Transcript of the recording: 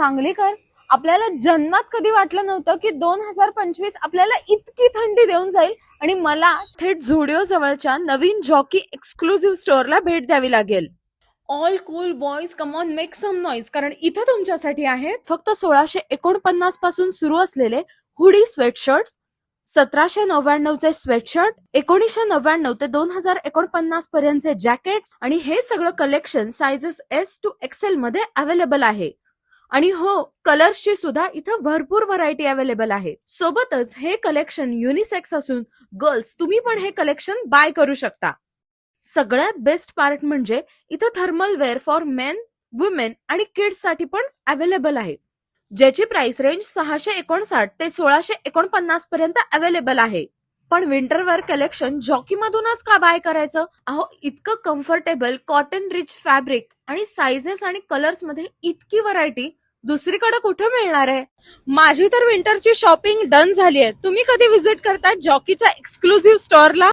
सांगलीकर, आपल्याला जन्मात कधी वाटलं नव्हतं की 2025 आपल्याला इतकी थंडी देऊन जाईल आणि मला थेट झुडिओ जवळच्या नवीन जॉकी एक्सक्लुझिव्ह स्टोअरला भेट द्यावी लागेल. All cool boys come on make some noise, कारण इथं तुमच्यासाठी आहेत फक्त 1649 पासून सुरू असलेले हुडी स्वेटशर्ट, 1799चे स्वेटशर्ट, 1999 ते 2049 पर्यंतचे जॅकेट्स आणि हे सगळं collection sizes S to XL मध्ये अवेलेबल आहे. आणि हो, कलर्सची सुद्धा इथं भरपूर व्हरायटी अवेलेबल आहे. सोबतच हे कलेक्शन युनिसेक्स असून गर्ल्स तुम्ही पण हे कलेक्शन बाय करू शकता. सगळ्यात बेस्ट पार्ट म्हणजे इथं thermal wear for men, women आणि किड्स साठी पण अवेलेबल आहे, ज्याची प्राइस रेंज 659 ते 1649 पर्यंत अवेलेबल आहे. पण विंटरवेअर कलेक्शन जॉकी मधूनच का बाय करायचं? अहो, इतकं कम्फर्टेबल कॉटन रिच फॅब्रिक आणि साइजेस आणि कलर्स मध्ये इतकी व्हरायटी दुसरीकडे कुठे मिळणार आहे? माझी तर विंटरची शॉपिंग डन झाली आहे. तुम्ही कधी व्हिजिट करताय जॉकीच्या एक्सक्लुझिव्ह स्टोअरला?